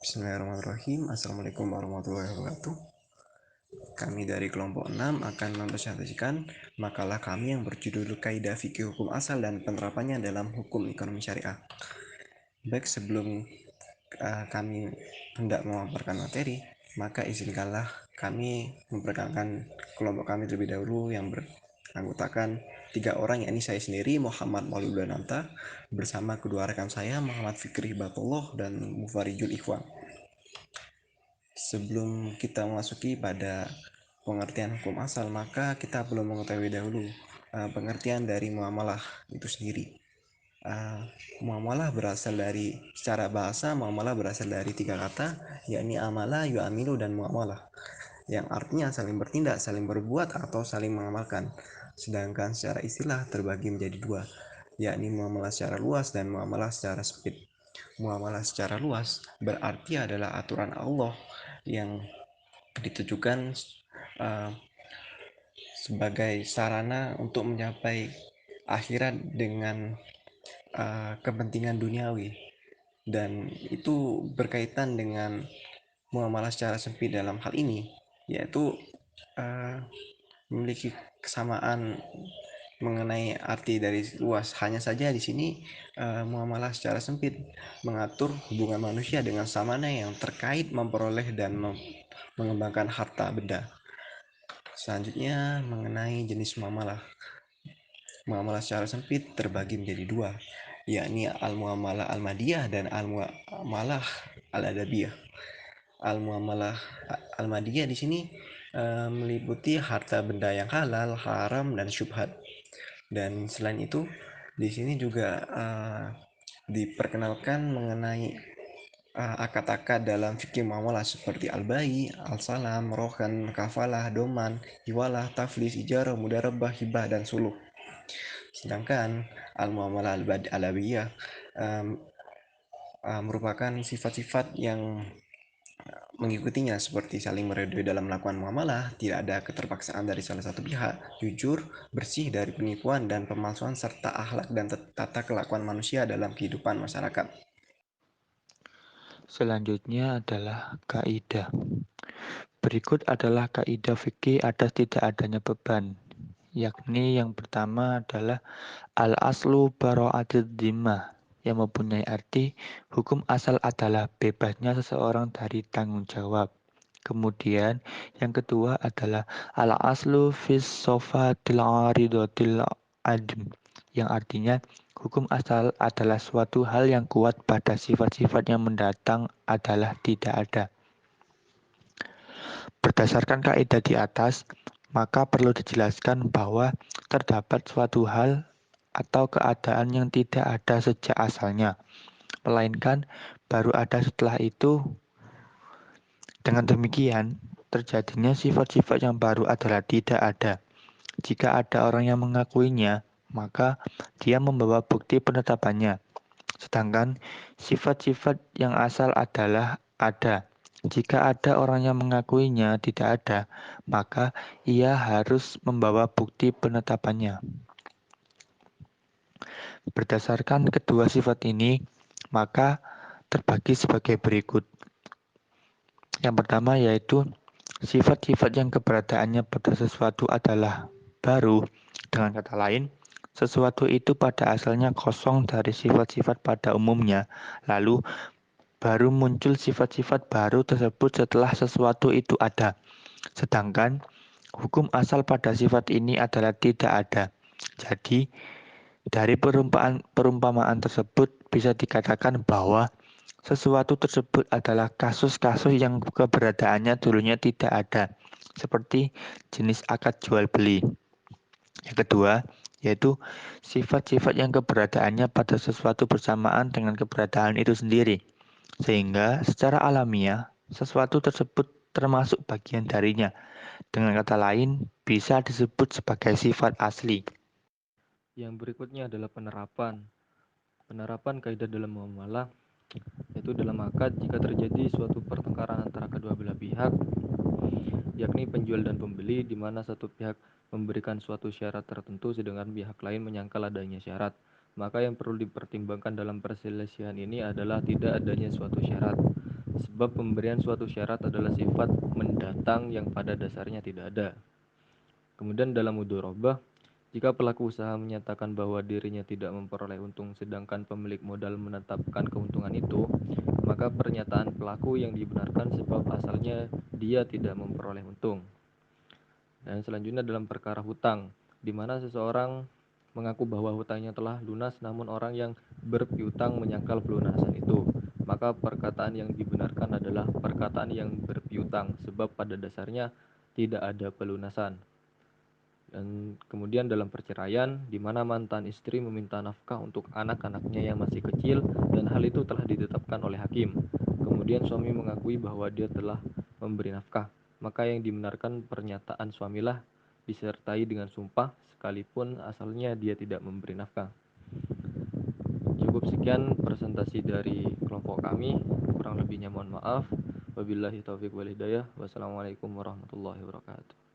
Bismillahirrahmanirrahim. Assalamualaikum warahmatullahi wabarakatuh. Kami dari kelompok 6 akan mempresentasikan makalah kami yang berjudul Kaidah Fikih Hukum Asal dan Penerapannya dalam Hukum Ekonomi Syariah. Baik, sebelum kami hendak memaparkan materi, maka izinkanlah kami memperkenalkan kelompok kami terlebih dahulu yang beranggotakan 3 orang, yakni saya sendiri Muhammad Mauludunanta bersama kedua rekan saya Muhammad Fikri Batullah dan Mufarijul Ikhwan. Sebelum kita memasuki pada pengertian hukum asal, maka kita perlu mengetahui dahulu pengertian dari muamalah itu sendiri. Muamalah berasal dari, secara bahasa, muamalah berasal dari 3 kata, yakni amala, yu'amilu, dan muamalah, yang artinya saling bertindak, saling berbuat, atau saling mengamalkan. Sedangkan secara istilah terbagi menjadi 2, yakni muamalah secara luas dan muamalah secara sempit. Muamalah secara luas berarti adalah aturan Allah yang ditujukan sebagai sarana untuk mencapai akhirat dengan kepentingan duniawi, dan itu berkaitan dengan muamalah secara sempit dalam hal ini, yaitu memiliki kesamaan mengenai arti dari luas. Hanya saja di sini muamalah secara sempit mengatur hubungan manusia dengan samana yang terkait memperoleh dan mengembangkan harta benda. Selanjutnya mengenai jenis muamalah. Muamalah secara sempit terbagi menjadi 2, yakni al-muamalah al-madiyah dan al-muamalah al-adabiyah. Al-muamalah al-madiyah di sini meliputi harta benda yang halal, haram, dan syubhat. Dan selain itu, di sini juga diperkenalkan mengenai akad-akad dalam fikih muamalah seperti al-bai, al-salam, rohan, kafalah, doman, hiwalah, taflis, ijarah, mudarabah, hibah, dan suluh. Sedangkan al-muamalah al-adabiyah merupakan sifat-sifat yang mengikutinya, seperti saling meridhoi dalam melakukan muamalah, tidak ada keterpaksaan dari salah satu pihak, jujur, bersih dari penipuan dan pemalsuan, serta akhlak dan tata kelakuan manusia dalam kehidupan masyarakat. Selanjutnya adalah kaidah. Berikut adalah kaidah fikih atas tidak adanya beban, yakni yang pertama adalah al-aslu bara'atid dhimmah, yang mempunyai arti hukum asal adalah bebasnya seseorang dari tanggung jawab. Kemudian yang kedua adalah al-aslu fis sofatil aridotil adm, yang artinya hukum asal adalah suatu hal yang kuat pada sifat-sifat yang mendatang adalah tidak ada. Berdasarkan kaidah di atas, maka perlu dijelaskan bahwa terdapat suatu hal atau keadaan yang tidak ada sejak asalnya, melainkan baru ada setelah itu. Dengan demikian, terjadinya sifat-sifat yang baru adalah tidak ada. Jika ada orang yang mengakuinya, maka dia membawa bukti penetapannya. Sedangkan sifat-sifat yang asal adalah ada. Jika ada orang yang mengakuinya tidak ada, maka ia harus membawa bukti penetapannya. Berdasarkan kedua sifat ini, maka terbagi sebagai berikut. Yang pertama yaitu sifat-sifat yang keberadaannya pada sesuatu adalah baru. Dengan kata lain, sesuatu itu pada asalnya kosong dari sifat-sifat pada umumnya, lalu baru muncul sifat-sifat baru tersebut setelah sesuatu itu ada. Sedangkan hukum asal pada sifat ini adalah tidak ada. Jadi, dari perumpamaan tersebut bisa dikatakan bahwa sesuatu tersebut adalah kasus-kasus yang keberadaannya dulunya tidak ada, seperti jenis akad jual beli. Yang kedua, yaitu sifat-sifat yang keberadaannya pada sesuatu bersamaan dengan keberadaan itu sendiri, sehingga secara alamiah sesuatu tersebut termasuk bagian darinya. Dengan kata lain, bisa disebut sebagai sifat asli. Yang berikutnya adalah penerapan. Penerapan kaidah dalam muamalah yaitu dalam akad jika terjadi suatu pertengkaran antara kedua belah pihak, yakni penjual dan pembeli, di mana satu pihak memberikan suatu syarat tertentu sedangkan pihak lain menyangkal adanya syarat. Maka yang perlu dipertimbangkan dalam perselisihan ini adalah tidak adanya suatu syarat. Sebab sebab pemberian suatu syarat adalah sifat mendatang yang pada dasarnya tidak ada. Kemudian dalam mudharabah, jika pelaku usaha menyatakan bahwa dirinya tidak memperoleh untung sedangkan pemilik modal menetapkan keuntungan itu, maka pernyataan pelaku yang dibenarkan sebab asalnya dia tidak memperoleh untung. Dan selanjutnya dalam perkara hutang, di mana seseorang mengaku bahwa hutangnya telah lunas namun orang yang berpiutang menyangkal pelunasan itu, maka perkataan yang dibenarkan adalah perkataan yang berpiutang sebab pada dasarnya tidak ada pelunasan. Dan kemudian dalam perceraian, di mana mantan istri meminta nafkah untuk anak-anaknya yang masih kecil dan hal itu telah ditetapkan oleh hakim. Kemudian suami mengakui bahwa dia telah memberi nafkah, maka yang dibenarkan pernyataan suamilah disertai dengan sumpah sekalipun asalnya dia tidak memberi nafkah. Cukup sekian presentasi dari kelompok kami, kurang lebihnya mohon maaf. Wabillahi taufiq wal hidayah. Wassalamualaikum warahmatullahi wabarakatuh.